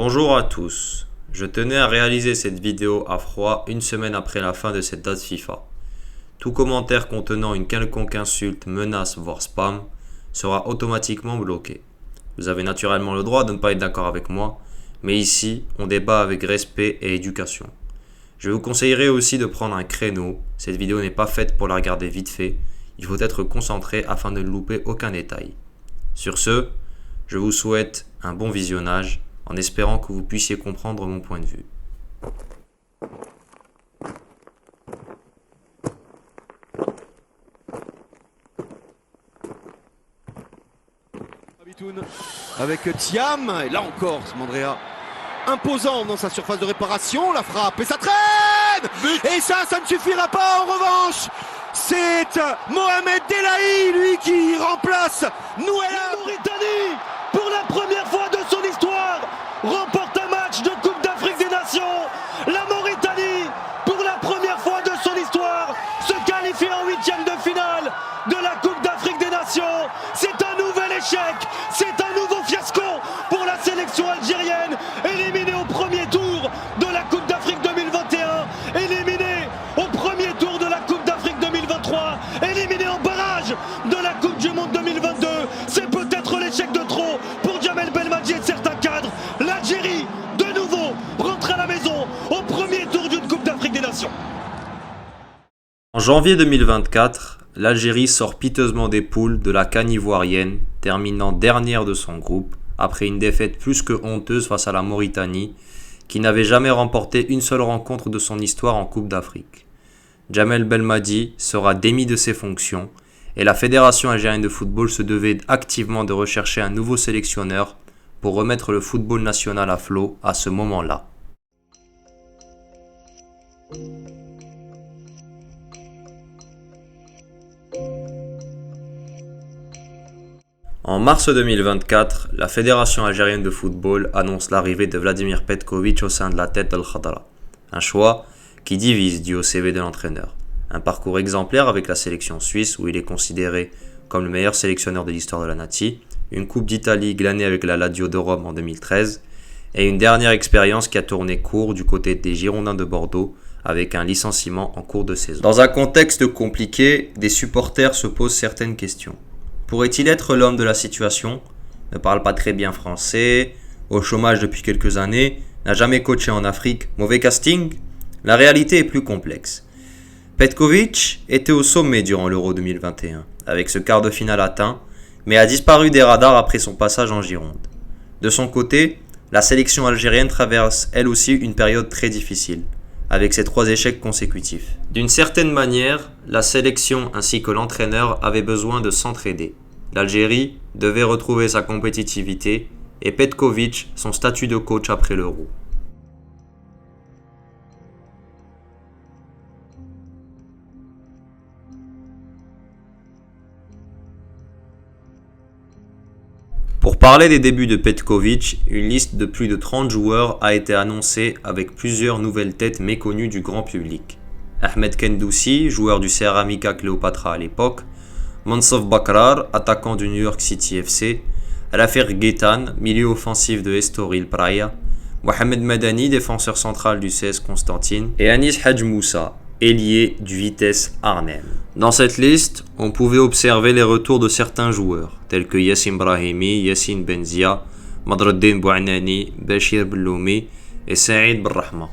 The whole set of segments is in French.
Bonjour à tous, je tenais à réaliser cette vidéo à froid une semaine après la fin de cette date FIFA. Tout commentaire contenant une quelconque insulte, menace voire spam sera automatiquement bloqué. Vous avez naturellement le droit de ne pas être d'accord avec moi, mais ici on débat avec respect et éducation. Je vous conseillerais aussi de prendre un créneau, cette vidéo n'est pas faite pour la regarder vite fait, il faut être concentré afin de ne louper aucun détail. Sur ce, je vous souhaite un bon visionnage en espérant que vous puissiez comprendre mon point de vue. Avec Thiam, et là encore, Mandrea imposant dans sa surface de réparation, la frappe et ça traîne. Et ça ne suffira pas en revanche. C'est Mohamed Delahi, lui, qui remplace Nouela. La Mauritanie, pour la première fois de son histoire, remporte un match de Coupe d'Afrique des Nations. La Mauritanie, pour la première fois de son histoire, se qualifie en huitième de finale de la Coupe d'Afrique des Nations. C'est un nouvel échec, c'est un nouveau fiasco pour la sélection algérienne, éliminée au premier tour de la Coupe d'Afrique 2021, éliminée au premier tour de la Coupe d'Afrique 2023, éliminée en barrage de la Coupe du Monde 2022. C'est peut-être l'échec de trop pour Jamel Belmadi et certains cadres. L'Algérie, de nouveau, rentre à la maison au premier tour d'une Coupe d'Afrique des Nations. En janvier 2024, l'Algérie sort piteusement des poules de la CAN ivoirienne, terminant dernière de son groupe, après une défaite plus que honteuse face à la Mauritanie, qui n'avait jamais remporté une seule rencontre de son histoire en Coupe d'Afrique. Jamel Belmadi sera démis de ses fonctions, et la Fédération algérienne de football se devait activement de rechercher un nouveau sélectionneur pour remettre le football national à flot à ce moment-là. En mars 2024, la Fédération algérienne de football annonce l'arrivée de Vladimir Petković au sein de la tête d'Al-Khadra. Un choix qui divise dû au CV de l'entraîneur. Un parcours exemplaire avec la sélection suisse où il est considéré comme le meilleur sélectionneur de l'histoire de la Nati, une Coupe d'Italie glanée avec la Lazio de Rome en 2013 et une dernière expérience qui a tourné court du côté des Girondins de Bordeaux avec un licenciement en cours de saison. Dans un contexte compliqué, des supporters se posent certaines questions. Pourrait-il être l'homme de la situation ? Ne parle pas très bien français, au chômage depuis quelques années, n'a jamais coaché en Afrique, mauvais casting ? La réalité est plus complexe. Petković était au sommet durant l'Euro 2021, avec ce quart de finale atteint, mais a disparu des radars après son passage en Gironde. De son côté, la sélection algérienne traverse elle aussi une période très difficile, avec ses 3 échecs consécutifs. D'une certaine manière, la sélection ainsi que l'entraîneur avaient besoin de s'entraider. L'Algérie devait retrouver sa compétitivité et Petković son statut de coach après l'Euro. Pour parler des débuts de Petković, une liste de plus de 30 joueurs a été annoncée avec plusieurs nouvelles têtes méconnues du grand public. Ahmed Kendoussi, joueur du Ceramica Cléopatra à l'époque, Monsef Bakrar, attaquant du New York City FC, Rafir Guétan, milieu offensif de Estoril Praia, Mohamed Madani, défenseur central du CS Constantine, et Anis Hadj Moussa, ailier du Vitesse Arnhem. Dans cette liste, on pouvait observer les retours de certains joueurs, tels que Yassin Brahimi, Yassine Benzia, Madreddin Bouanani, Bachir Belloumi et Saïd Belrahma.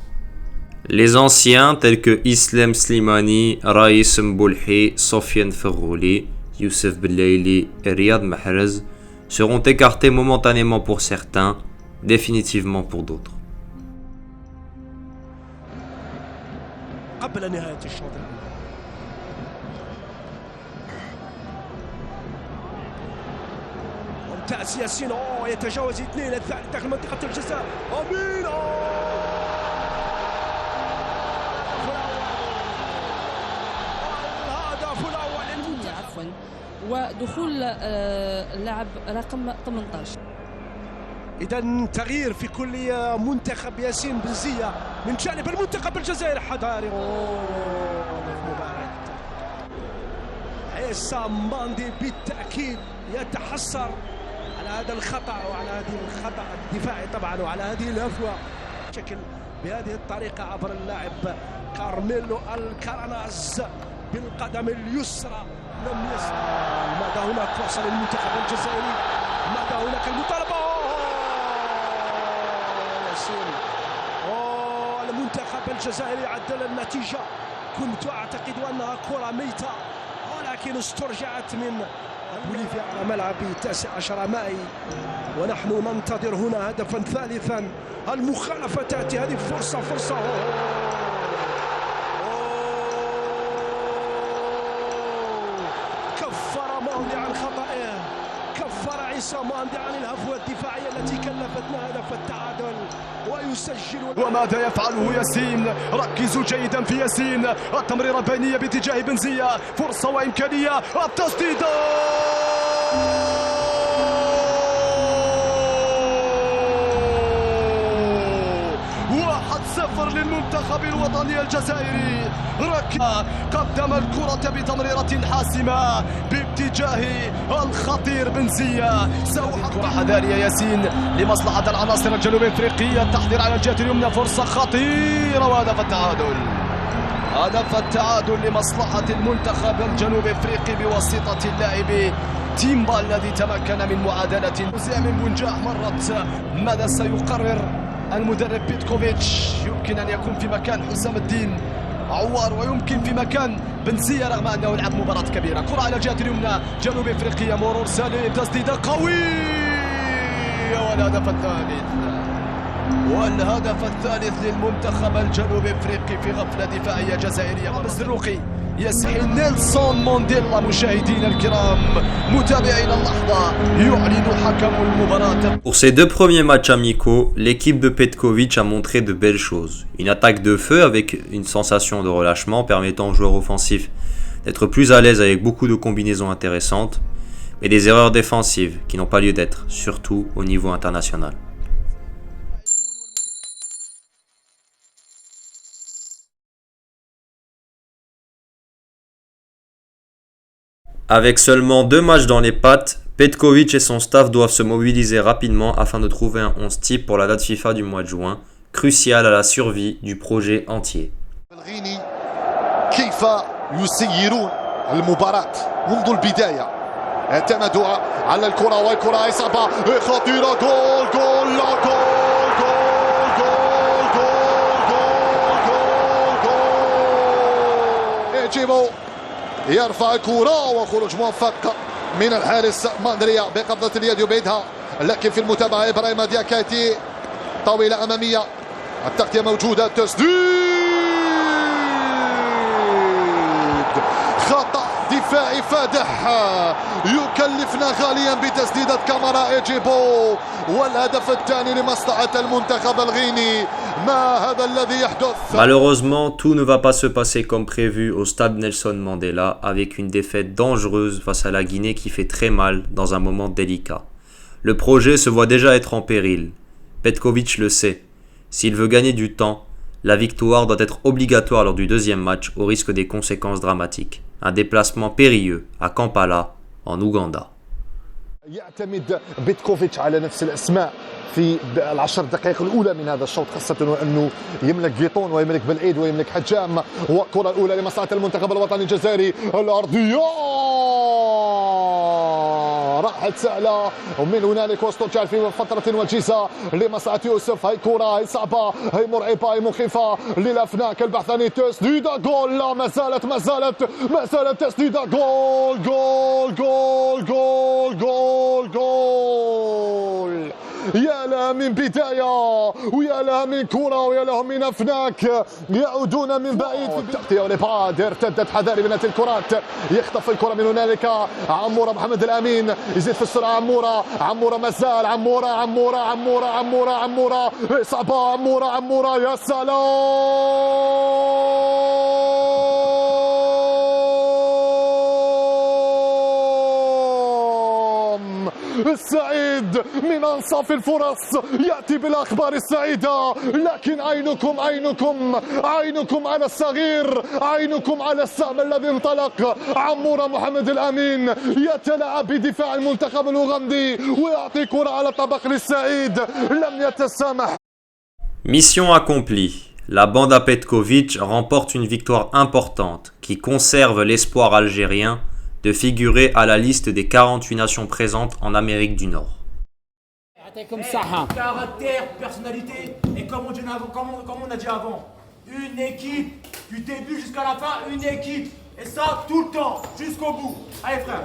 Les anciens, tels que Islam Slimani, Raïs Mboulhi, Sofiane Ferrouli, Youssef Belaili et Riyad Mahrez, seront écartés momentanément pour certains, définitivement pour d'autres. قبل نهاية الشوط الأول. ممتاز ياسين يتجاوز 2 الثالث داخل منطقة الجزاء. أمين الهدف الأول عفوا ودخول اللاعب رقم 18. إذا تغيير في كل منتخب. ياسين بنزية من جانب المنتخب الجزائري حضاري. عيسى ماندي بالتأكيد يتحسر على هذا الخطأ وعلى هذه الخطأ الدفاعي طبعا وعلى هذه الهفوة بشكل بهذه الطريقة عبر اللاعب كارميلو الكاراناز بالقدم اليسرى لم يستطع. ماذا هناك فرصة للمنتخب الجزائري؟ ماذا هناك المطالبة؟ ياسين المنتخب الجزائري عدل النتيجة. كنت أعتقد أنها كرة ميتة ولكن استرجعت من بوليفيا على ملعب 19 ماي ونحن ننتظر هنا هدفا ثالثا. المخالفة تأتي، هذه فرصة كفر ماندي عن خطئه، كفر عيسى ماندي عن الهفوة الدفاعية التي كلفتنا هدف التعادل ويسجل. وماذا يفعله ياسين؟ ركزوا جيدا في ياسين، التمريرة بينية باتجاه بنزية، فرصة وإمكانية، التسديدة 1-0 للمنتخب الوطني الجزائري. قدم الكرة بتمريرة حاسمة باتجاه الخطير بنزية. كرة حذارية ياسين لمصلحة العناصر الجنوب افريقية، التحضير على الجهة اليمنى، فرصة خطيرة وهدف التعادل. هدف التعادل لمصلحة المنتخب الجنوب افريقي بواسطة اللاعب تيمبا الذي تمكن من معادلة وزع من بنجاح مرت. ماذا سيقرر المدرب بيتكوفيتش؟ يمكن أن يكون في مكان حسام الدين عوار ويمكن في مكان بنزية رغم أنه لعب مباراة كبيرة. كرة على الجهة اليمنى جنوب افريقيا، مرور سالم، تسديدة قوية والهدف الثالث للمنتخب الجنوب افريقي في غفلة دفاعية جزائرية. الزروقي يسحي نيلسون مانديلا. مشاهدينا الكرام متابعين اللحظة يعلن حكم المباراة. Pour ces deux premiers matchs amicaux, l'équipe de Petkovic a montré de belles choses. Une attaque de feu avec une sensation de relâchement permettant aux joueurs offensifs d'être plus à l'aise avec beaucoup de combinaisons intéressantes, mais des erreurs défensives qui n'ont pas lieu d'être, surtout au niveau international. Avec seulement 2 matchs dans les pattes, Petkovic et son staff doivent se mobiliser rapidement afin de trouver un 11 type pour la date FIFA du mois de juin, crucial à la survie du projet entier. كيف يسيرون المباراة منذ البداية؟ اعتمدوا على الكرة والكرة إصابة خطيرة. جول جول لا جول جول جول جول جول جول. يجيبوا يرفع الكرة وخروج موفق من الحارس ماندريا بقبضة اليد يبعدها، لكن في المتابعة إبراهيم دياكاتي طاولة أمامية، التغطية موجودة، تسديد خطأ دفاعي فادح يكلفنا غاليا بتسديدة كامارا إيجيبو والهدف الثاني لمصلحة المنتخب الغيني. ما هذا الذي يحدث؟ Malheureusement, tout ne va pas se passer comme prévu au stade Nelson Mandela avec une défaite dangereuse face à la Guinée qui fait très mal dans un moment délicat. Le projet se voit déjà être en péril. Petkovic le sait. S'il veut gagner du temps, la victoire doit être obligatoire lors du deuxième match au risque des conséquences dramatiques. Un déplacement périlleux à Kampala, en Ouganda. يعتمد بيتكوفيتش على نفس الأسماء في العشر دقائق الأولى من هذا الشوط، خاصة وأنه يملك فيتون ويملك بالعيد ويملك حجام. والكرة الأولى لمصلحة المنتخب الوطني الجزائري، الأرضية راحت سهلة ومن هنالك واسترجع في فترة وجيزة لمصلحة يوسف. هاي كرة، هاي صعبة، هاي مرعبة، هاي مخيفة للأفناك البحثاني. تسديدة جول، لا ما زالت تسديدة جول جول جول جول جول جول. يا لها من بداية ويا لها من كرة ويا لها من أفناك يعودون من بعيد في التغطية والإبعاد. ارتدت حذاري بنات الكرات، يخطف الكرة من هنالك عمورة محمد الأمين، يزيد في السرعة عمورة مازال عمورة إصابة عمورة يا سلام السعيد من أنصاف الفرص يأتي بالأخبار السعيدة، لكن عينكم على الصغير، عينكم على السهم الذي انطلق. عمورة محمد الأمين يتلاعب بدفاع المنتخب الأوغندي ويعطي كرة على طبق للسعيد، لم يتسامح. Mission accomplie. La banda Petković remporte une victoire importante qui conserve l'espoir algérien de figurer à la liste des 48 nations présentes en Amérique du Nord. Caractère, personnalité et comme on a dit avant, une équipe du début jusqu'à la fin, une équipe et ça tout le temps jusqu'au bout. Allez frère.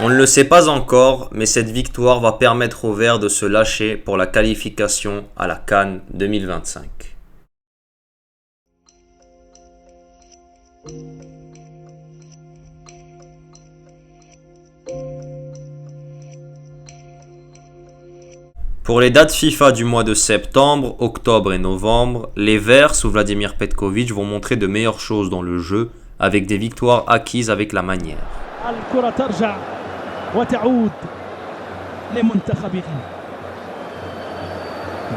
On ne le sait pas encore, mais cette victoire va permettre aux Verts de se lâcher pour la qualification à la CAN 2025. Pour les dates FIFA du mois de septembre, octobre et novembre, les Verts sous Vladimir Petković vont montrer de meilleures choses dans le jeu avec des victoires acquises avec la manière. وتعود لمنتخب غينيا.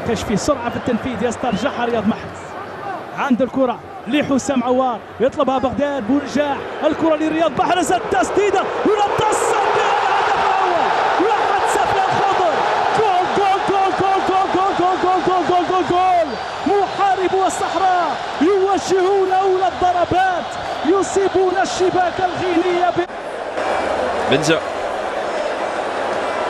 كاش فيه سرعه في التنفيذ يسترجعها رياض محرز. عند الكره لحسام عوار يطلبها بغداد بونجاح، الكره لرياض محرز التسديده ويتصل بالهدف الاول. واحمد سفلان الخضر جول جول جول جول جول جول جول جول جول جول جول. محاربو الصحراء يوجهون اولى الضربات يصيبون الشباك الغينيه. Benzia.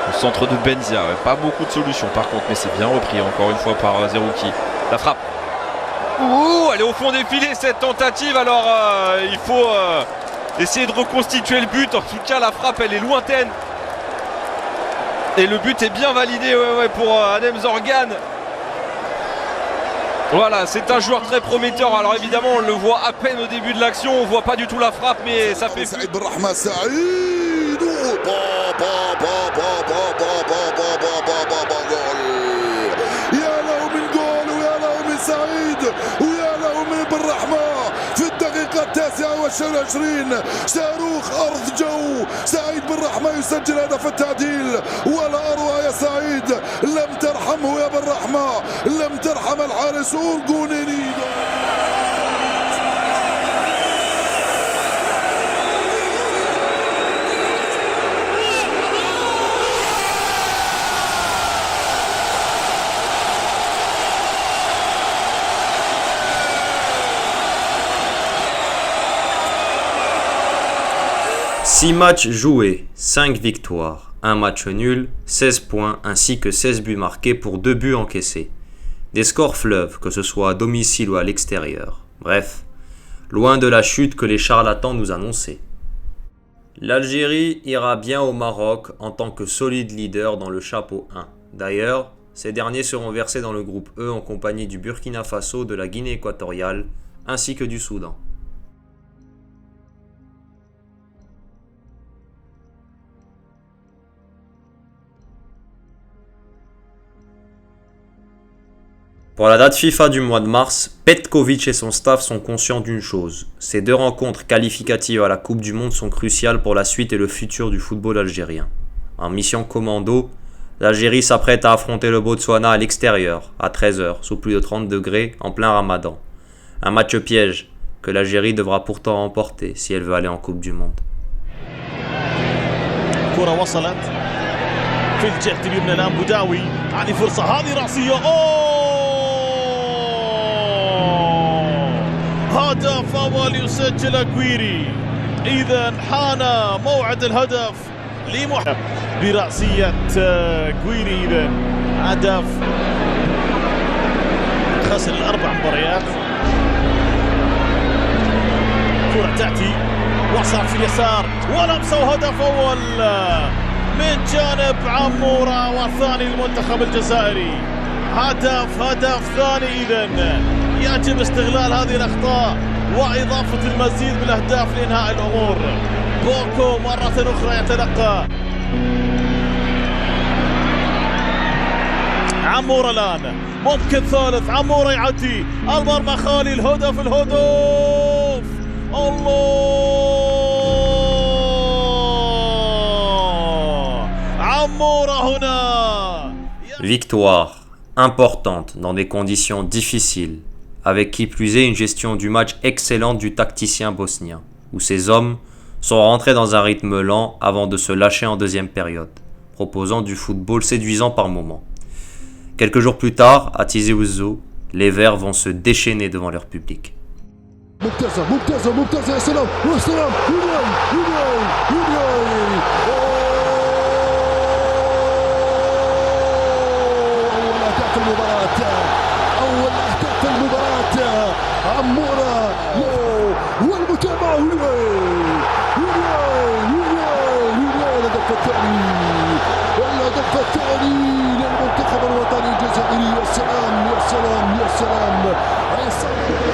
Au centre de Benzia, pas beaucoup de solutions par contre, mais c'est bien repris encore une fois par Zerouki. La frappe. Ouh, elle est au fond des filets cette tentative, alors il faut essayer de reconstituer le but. En tout cas, la frappe elle est lointaine. Et le but est bien validé pour Adem Zorgan. Voilà, c'est un joueur très prometteur. Alors évidemment, on le voit à peine au début de l'action, on voit pas du tout la frappe, mais ça fait. يا له من جول ويا له من سعيد ويا له من بالرحمة في الدقيقة 29. صاروخ أرض جو سعيد بالرحمة يسجل هدف التعديل. ولا أروع يا سعيد، لم ترحمه يا بالرحمة، لم ترحم الحارس أورجونيني. Six matchs joués, 5 victoires, 1 match nul, 16 points ainsi que 16 buts marqués pour 2 buts encaissés. Des scores fleuves, que ce soit à domicile ou à l'extérieur. Bref, loin de la chute que les charlatans nous annonçaient. L'Algérie ira bien au Maroc en tant que solide leader dans le chapeau 1. D'ailleurs, ces derniers seront versés dans le groupe E en compagnie du Burkina Faso, de la Guinée équatoriale ainsi que du Soudan. Pour la date FIFA du mois de mars, Petković et son staff sont conscients d'une chose. Ces 2 rencontres qualificatives à la Coupe du Monde sont cruciales pour la suite et le futur du football algérien. En mission commando, l'Algérie s'apprête à affronter le Botswana à l'extérieur, à 13h, sous plus de 30 degrés, en plein ramadan. Un match piège que l'Algérie devra pourtant remporter si elle veut aller en Coupe du Monde. هدف أول يسجل أكويري. إذا حان موعد الهدف لمحمد برأسية كويري. إذا هدف خسر ال4 مباريات. كرة تأتي وصلت في اليسار ولمسة وهدف أول من جانب عمورة والثاني للمنتخب الجزائري. هدف ثاني. إذا يجب استغلال هذه الأخطاء وإضافة المزيد من الأهداف لإنهاء الأمور. بوكو مرة أخرى يتلقى عمور الآن ممكن ثالث عمورة يعدي المرمى خالي الهدف الله عمورة هنا. Victoire importante dans des conditions difficiles, avec qui plus est une gestion du match excellente du tacticien bosnien, où ses hommes sont rentrés dans un rythme lent avant de se lâcher en deuxième période, proposant du football séduisant par moments. Quelques jours plus tard, à Tizi Ouzou, les Verts vont se déchaîner devant leur public.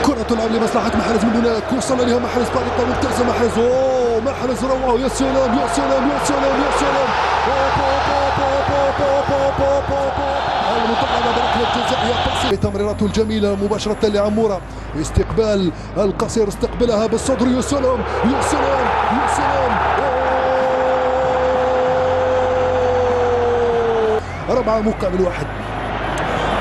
كرة تلعب لمصلحة محرز من هناك، وصل لها محرز بطريقة ممتازة. محرز محرز روعة. يا سلام يا سلام يا سلام يا سلام. المطلقة بركلة جزائية. تمريراته الجميلة مباشرة لعمورة. استقبال القصير، استقبلها بالصدر. يا سلام يا سلام يا سلام. 4 مقابل 1.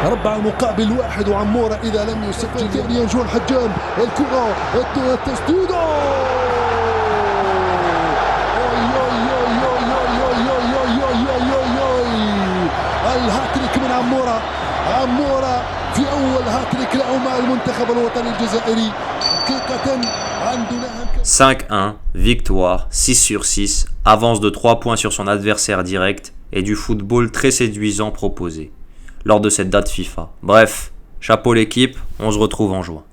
4 مقابل 1 وعمورة إذا لم يسجل ثانيا. جون حجام الكرة التسديدة. الهاتريك من عمورة. عمورة في أول هاتريك له مع المنتخب الوطني الجزائري. حقيقة عندنا 5-1, victoire, 6/6, avance de 3 points sur son adversaire direct et du football très séduisant proposé lors de cette date FIFA. Bref, chapeau l'équipe, on se retrouve en juin.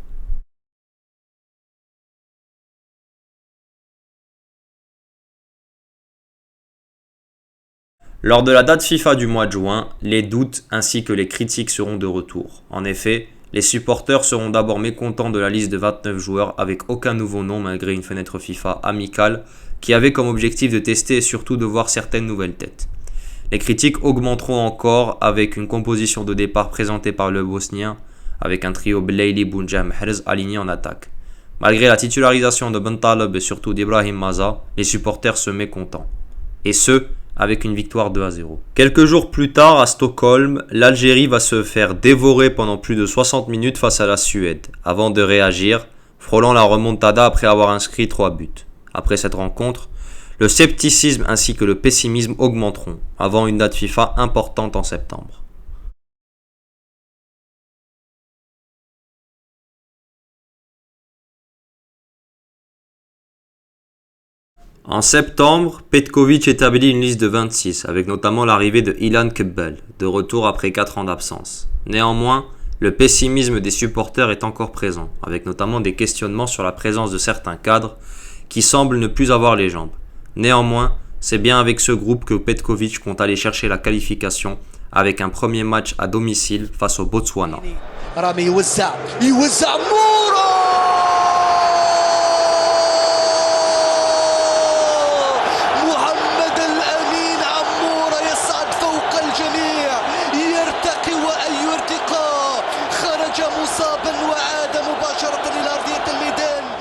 Lors de la date FIFA du mois de juin, les doutes ainsi que les critiques seront de retour. En effet, les supporters seront d'abord mécontents de la liste de 29 joueurs avec aucun nouveau nom malgré une fenêtre FIFA amicale qui avait comme objectif de tester et surtout de voir certaines nouvelles têtes. Les critiques augmenteront encore avec une composition de départ présentée par le Bosnien avec un trio Belaili, Bounja, Mahrez aligné en attaque. Malgré la titularisation de Ben Taleb et surtout d'Ibrahim Maza, les supporters se mécontent. Et ce, avec une victoire 2-0. Quelques jours plus tard, à Stockholm, l'Algérie va se faire dévorer pendant plus de 60 minutes face à la Suède, avant de réagir, frôlant la remontada après avoir inscrit 3 buts. Après cette rencontre, le scepticisme ainsi que le pessimisme augmenteront, avant une date FIFA importante en septembre. En septembre, Petković établit une liste de 26, avec notamment l'arrivée de Ilan Kebel, de retour après 4 ans d'absence. Néanmoins, le pessimisme des supporters est encore présent, avec notamment des questionnements sur la présence de certains cadres qui semblent ne plus avoir les jambes. Néanmoins, c'est bien avec ce groupe que Petković compte aller chercher la qualification avec un premier match à domicile face au Botswana.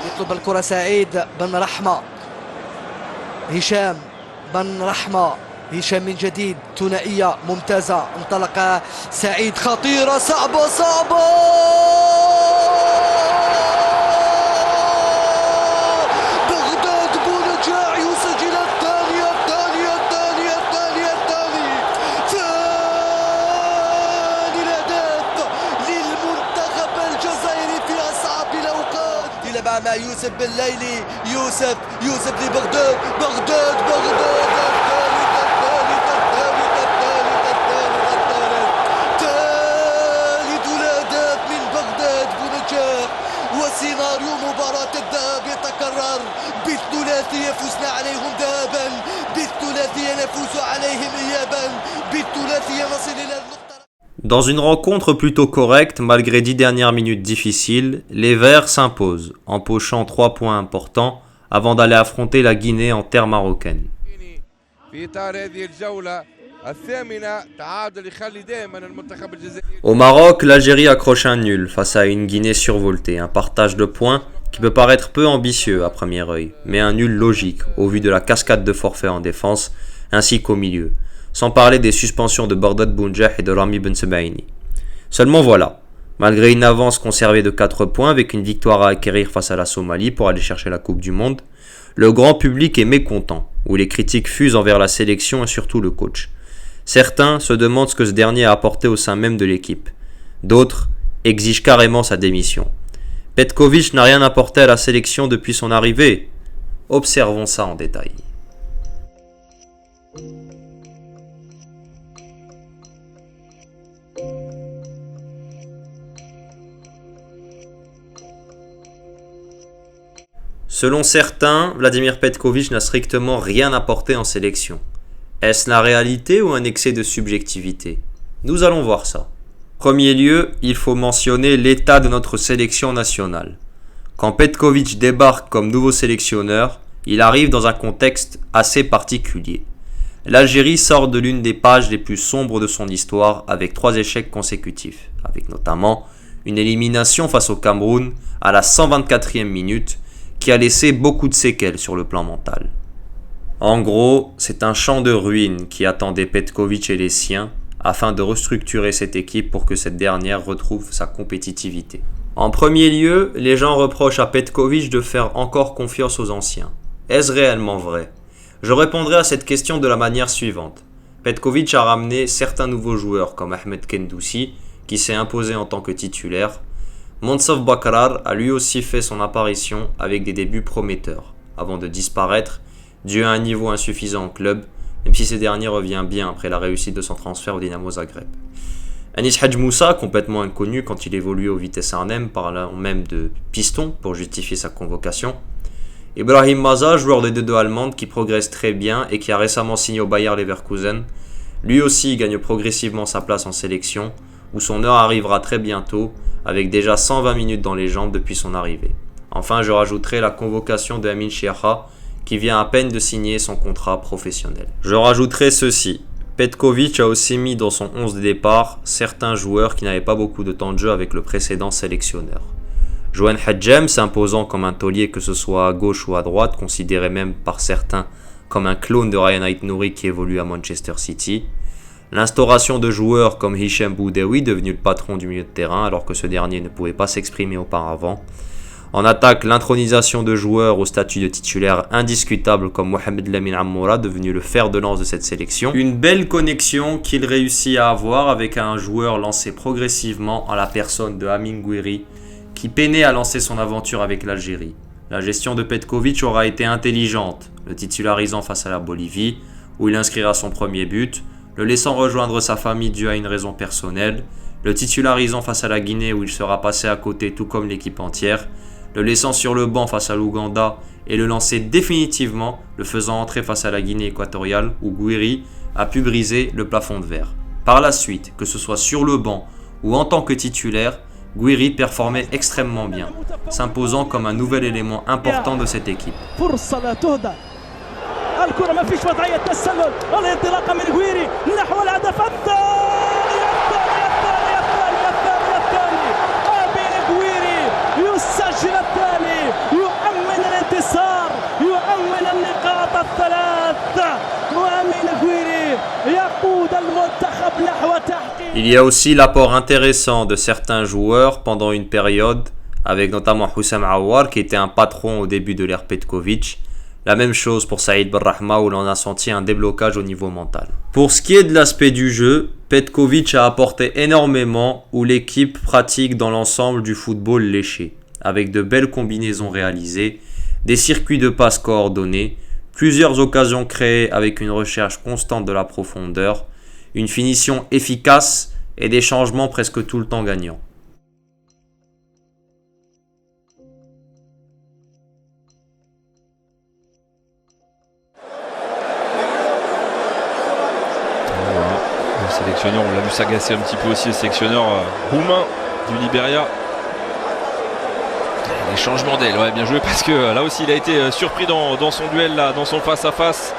يطلب الكرة سعيد بن رحمة. هشام بن رحمة. هشام من جديد. ثنائية ممتازة. انطلق سعيد. خطيرة صعبة صعبة. بغداد بونجاع يسجل الثاني الثاني الثاني الثاني الثاني. ثاني الأهداف للمنتخب الجزائري في أصعب الأوقات. يلعب مع يوسف بالليلي. يوسف لبغداد. بغداد ثالث الأهداف من بغداد بونجاع. وسيناريو مباراة الذهاب يتكرر. بالثلاثية فزنا عليهم ذهابا. بالثلاثية نفوز عليهم إيابا. بالثلاثية نصل إلى النقطة. Dans une rencontre plutôt correcte, malgré 10 dernières minutes difficiles, les Verts s'imposent, empochant 3 points importants avant d'aller affronter la Guinée en terre marocaine. في إطار هذه الجولة Au Maroc, l'Algérie accroche un nul face à une Guinée survoltée, un partage de points qui peut paraître peu ambitieux à premier œil, mais un nul logique au vu de la cascade de forfaits en défense ainsi qu'au milieu, sans parler des suspensions de Bardad Bounjah et de Rami Ben Sebaini. Seulement voilà, malgré une avance conservée de 4 points avec une victoire à acquérir face à la Somalie pour aller chercher la Coupe du Monde, le grand public est mécontent, où les critiques fusent envers la sélection et surtout le coach. Certains se demandent ce que ce dernier a apporté au sein même de l'équipe. D'autres exigent carrément sa démission. Petković n'a rien apporté à la sélection depuis son arrivée. Observons ça en détail. Selon certains, Vladimir Petković n'a strictement rien apporté en sélection. Est-ce la réalité ou un excès de subjectivité? Nous allons voir ça. Premier lieu, il faut mentionner l'état de notre sélection nationale. Quand Petković débarque comme nouveau sélectionneur, il arrive dans un contexte assez particulier. L'Algérie sort de l'une des pages les plus sombres de son histoire avec 3 échecs consécutifs, avec notamment une élimination face au Cameroun à la 124e minute qui a laissé beaucoup de séquelles sur le plan mental. En gros, c'est un champ de ruines qui attendait Petković et les siens afin de restructurer cette équipe pour que cette dernière retrouve sa compétitivité. En premier lieu, les gens reprochent à Petković de faire encore confiance aux anciens. Est-ce réellement vrai? Je répondrai à cette question de la manière suivante. Petković a ramené certains nouveaux joueurs comme Ahmed Kendoussi, qui s'est imposé en tant que titulaire. Monsaf Bakrar a lui aussi fait son apparition avec des débuts prometteurs, avant de disparaître dû à un niveau insuffisant en club, même si ce dernier revient bien après la réussite de son transfert au Dynamo Zagreb. Anis Hadj Moussa, complètement inconnu quand il évoluait au Vitesse Arnhem, parlant même de piston pour justifier sa convocation. Ibrahim Maza, joueur des deux allemandes qui progresse très bien et qui a récemment signé au Bayer Leverkusen, lui aussi gagne progressivement sa place en sélection, où son heure arrivera très bientôt, avec déjà 120 minutes dans les jambes depuis son arrivée. Enfin, je rajouterai la convocation de Amin Chiaha, qui vient à peine de signer son contrat professionnel. Je rajouterai ceci. Petković a aussi mis dans son 11 de départ certains joueurs qui n'avaient pas beaucoup de temps de jeu avec le précédent sélectionneur. Johan Hadjem s'imposant comme un taulier que ce soit à gauche ou à droite, considéré même par certains comme un clone de Ryan Aït-Nouri qui évolue à Manchester City. L'instauration de joueurs comme Hicham Boudaoui, devenu le patron du milieu de terrain alors que ce dernier ne pouvait pas s'exprimer auparavant. En attaque, l'intronisation de joueurs au statut de titulaire indiscutable comme Mohamed Lamine Ammoura, devenu le fer de lance de cette sélection. Une belle connexion qu'il réussit à avoir avec un joueur lancé progressivement à la personne de Amine Gouiri, qui peinait à lancer son aventure avec l'Algérie. La gestion de Petković aura été intelligente, le titularisant face à la Bolivie, où il inscrira son premier but, le laissant rejoindre sa famille dû à une raison personnelle, le titularisant face à la Guinée où il sera passé à côté tout comme l'équipe entière, le laissant sur le banc face à l'Ouganda et le lancer définitivement, le faisant entrer face à la Guinée équatoriale où Gouiri a pu briser le plafond de verre. Par la suite, que ce soit sur le banc ou en tant que titulaire, Gouiri performait extrêmement bien, s'imposant comme un nouvel élément important de cette équipe. Il y a aussi l'apport intéressant de certains joueurs pendant une période, avec notamment Houssam Aouar qui était un patron au début de l'ère Petković. La même chose pour Saïd Benrahma où l'on a senti un déblocage au niveau mental. Pour ce qui est de l'aspect du jeu, Petković a apporté énormément où l'équipe pratique dans l'ensemble du football léché, avec de belles combinaisons réalisées, des circuits de passes coordonnés, plusieurs occasions créées avec une recherche constante de la profondeur, une finition efficace et des changements presque tout le temps gagnants. Le sélectionneur, on l'a vu s'agacer un petit peu aussi, le sélectionneur roumain du Libéria. Les changements d'aile, ouais, bien joué parce que là aussi il a été surpris dans son duel, là, dans son face-à-face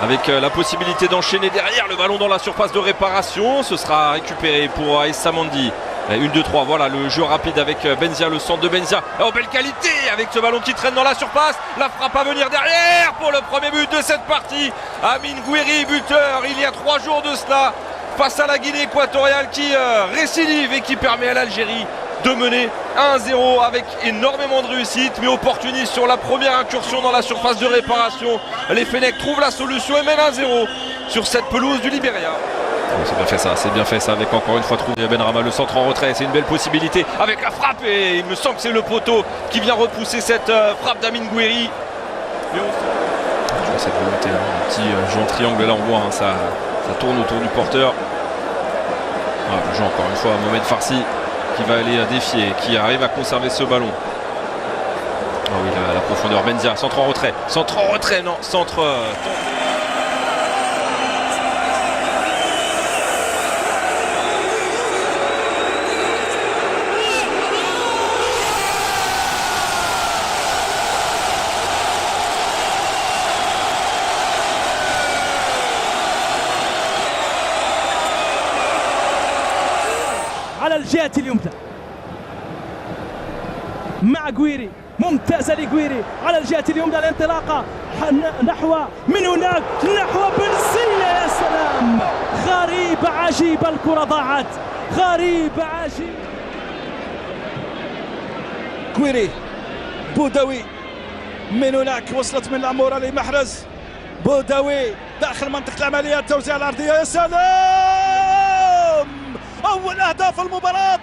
avec la possibilité d'enchaîner derrière le ballon dans la surface de réparation. Ce sera récupéré pour Issa Mandi. 1-2-3, voilà le jeu rapide avec Benzia, le centre de Benzia. Oh, belle qualité avec ce ballon qui traîne dans la surface. La frappe à venir derrière pour le premier but de cette partie. Amine Gouiri, buteur, il y a 3 jours de cela, face à la Guinée équatoriale qui récidive et qui permet à l'Algérie de mener 1-0 avec énormément de réussite, mais opportuniste sur la première incursion dans la surface de réparation. Les Fennecs trouvent la solution et mènent 1-0 sur cette pelouse du Libéria. C'est bien fait ça avec encore une fois trouvé Benrahma, le centre en retrait, c'est une belle possibilité avec la frappe et il me semble que c'est le poteau qui vient repousser cette frappe d'Amine Gouiri. Cette volonté, un petit jeu en triangle là on voit, ça tourne autour du porteur. Le jeu encore une fois Mohamed Farsi qui va aller défier, qui arrive à conserver ce ballon. Ah oui, la profondeur, Benzia, centre en retrait, non, centre... على الجهة اليمنى مع جويري، ممتازة لجويري على الجهة اليمنى، الانطلاقة نحو من هناك نحو بنزية، يا سلام، غريبة عجيبة، الكرة ضاعت، غريبة عجيبة. جويري، بوداوي، من هناك وصلت من العمورة لمحرز، بوداوي داخل منطقة العملية، التوزيع الأرضية، يا سلام، أول أهداف المباراة.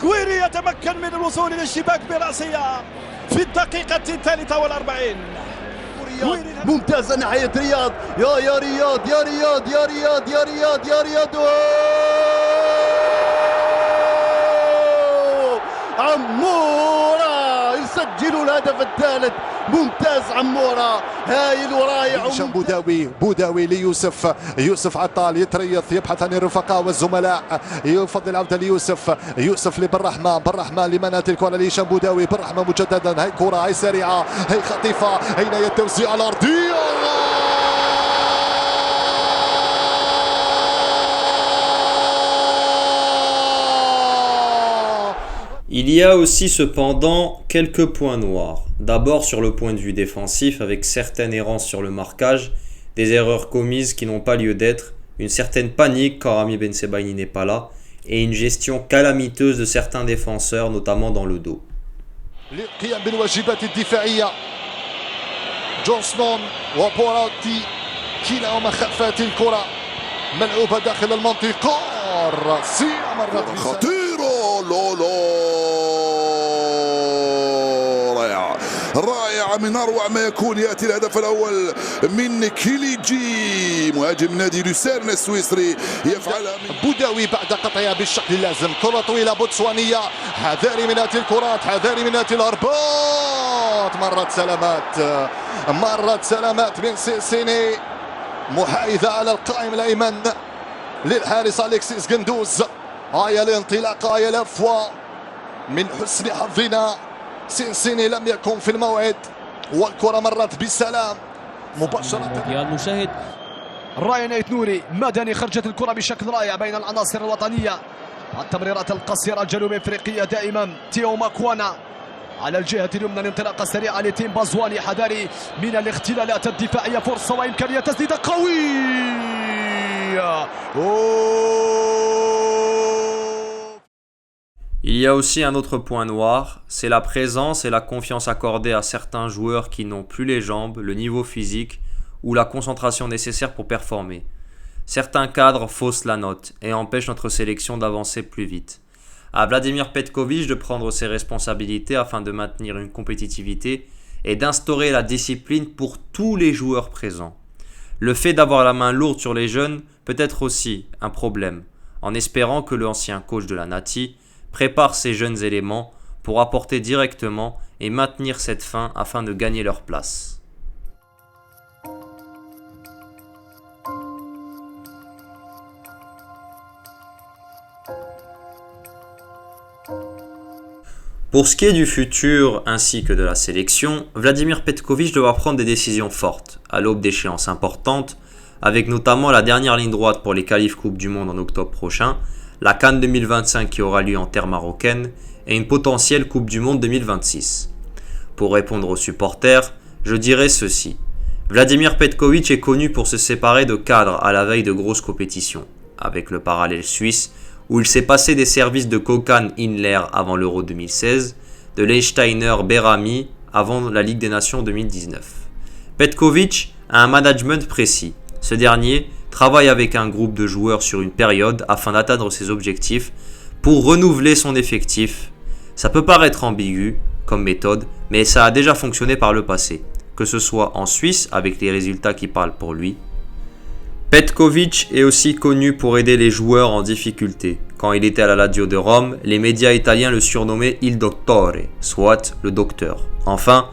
جويري يتمكن من الوصول إلى الشباك برأسية في الدقيقة 43. ممتازة ناحية رياض، يا رياض يا رياض يا رياض يا رياض يا رياض، عمورة يسجل الهدف الثالث. ممتاز عمورة، هايل ورائع. بوداوي ليوسف، يوسف عطال يتريث يبحث عن الرفقاء والزملاء، يفضل العودة ليوسف، يوسف بالرحمن لمنات الكرة لهشام بوداوي، بالرحمن مجددا، هاي كرة هاي سريعة هاي خطيفة، هنا التوزيع الأرضية. Il y a aussi cependant quelques points noirs. D'abord sur le point de vue défensif, avec certaines errances sur le marquage, des erreurs commises qui n'ont pas lieu d'être, une certaine panique quand Rami Bensebaini n'est pas là, et une gestion calamiteuse de certains défenseurs, notamment dans le dos. للقيام بالواجبات الدفاعية، جونسون وبوراتي كلاهما خلفات الكرة ملعوبة داخل المنطقة، رأسية مرة خطيرة، رائعة من أروع ما يكون. يأتي الهدف الأول من كيليجي مهاجم نادي لوسيرن السويسري، يفعلها بوداوي بعد قطعها بالشكل اللازم. كرة طويلة بوتسوانية، حذاري من هذه الكرات، حذاري من هذه الأرباط. مرت سلامات من سيسيني، محايدة على القائم الأيمن للحارس أليكسيس قندوز. هاي الانطلاقة، هاي الأفوى من حسن حظنا، سينسيني لم يكن في الموعد والكرة مرت بسلام مباشرة. يا المشاهد، راين ايتنوري مدني، خرجت الكرة بشكل رائع بين العناصر الوطنية. التمريرات القصيرة الجنوب افريقية دائما، تيو ماكوانا على الجهة اليمنى، الانطلاقة السريعة لتيم بازواني، حذاري من الاختلالات الدفاعية، فرصة وإمكانية تسديدة قوية. Il y a aussi un autre point noir, c'est la présence et la confiance accordée à certains joueurs qui n'ont plus les jambes, le niveau physique ou la concentration nécessaire pour performer. Certains cadres faussent la note et empêchent notre sélection d'avancer plus vite. À Vladimir Petkovic de prendre ses responsabilités afin de maintenir une compétitivité et d'instaurer la discipline pour tous les joueurs présents. Le fait d'avoir la main lourde sur les jeunes peut être aussi un problème, en espérant que l'ancien coach de la Nati prépare ces jeunes éléments pour apporter directement et maintenir cette fin afin de gagner leur place. Pour ce qui est du futur ainsi que de la sélection, Vladimir Petković devra prendre des décisions fortes, à l'aube d'échéances importantes, avec notamment la dernière ligne droite pour les qualifs Coupe du Monde en octobre prochain, la CAN 2025 qui aura lieu en terre marocaine et une potentielle Coupe du Monde 2026. Pour répondre aux supporters, je dirais ceci. Vladimir Petković est connu pour se séparer de cadres à la veille de grosses compétitions, avec le parallèle suisse où il s'est passé des services de Kokan Inler avant l'Euro 2016, de Leinsteiner Berami avant la Ligue des Nations 2019. Petković a un management précis. Ce dernier travaille avec un groupe de joueurs sur une période afin d'atteindre ses objectifs pour renouveler son effectif. Ça peut paraître ambigu comme méthode, mais ça a déjà fonctionné par le passé, que ce soit en Suisse avec les résultats qui parlent pour lui. Petković est aussi connu pour aider les joueurs en difficulté. Quand il était à la Lazio de Rome, les médias italiens le surnommaient Il Dottore, soit le docteur. Enfin,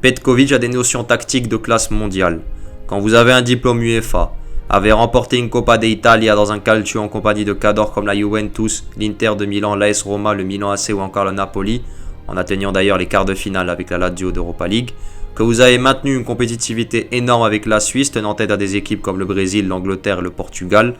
Petković a des notions tactiques de classe mondiale. Quand vous avez un diplôme UEFA, avez remporté une Coppa d'Italia dans un calcio en compagnie de cadors comme la Juventus, l'Inter de Milan, l'AS Roma, le Milan AC ou encore le Napoli, en atteignant d'ailleurs les quarts de finale avec la Lazio d'Europa League, que vous avez maintenu une compétitivité énorme avec la Suisse, tenant tête à des équipes comme le Brésil, l'Angleterre et le Portugal,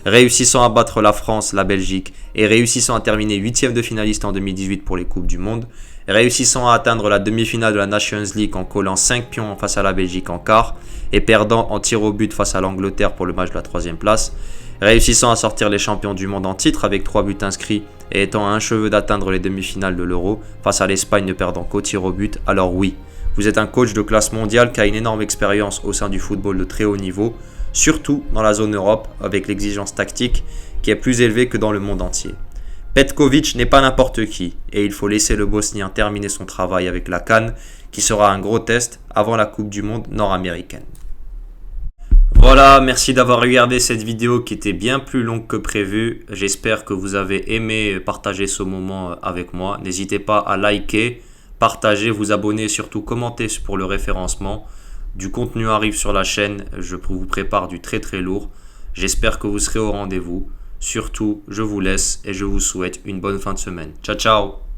réussissant à battre la France, la Belgique et réussissant à terminer 8e de finaliste en 2018 pour les Coupes du Monde, réussissant à atteindre la demi-finale de la Nations League en collant 5 pions face à la Belgique en quart et perdant en tir au but face à l'Angleterre pour le match de la 3e place, réussissant à sortir les champions du monde en titre avec 3 buts inscrits et étant à un cheveu d'atteindre les demi-finales de l'Euro face à l'Espagne ne perdant qu'au tir au but, alors oui, vous êtes un coach de classe mondiale qui a une énorme expérience au sein du football de très haut niveau, surtout dans la zone Europe avec l'exigence tactique qui est plus élevée que dans le monde entier. Petković n'est pas n'importe qui et il faut laisser le Bosnien terminer son travail avec la CAN qui sera un gros test avant la Coupe du Monde nord-américaine. Voilà, merci d'avoir regardé cette vidéo qui était bien plus longue que prévu. J'espère que vous avez aimé partager ce moment avec moi. N'hésitez pas à liker, partager, vous abonner et surtout commenter pour le référencement. Du contenu arrive sur la chaîne, je vous prépare du très très lourd. J'espère que vous serez au rendez-vous. Surtout, je vous laisse et je vous souhaite une bonne fin de semaine. Ciao ciao!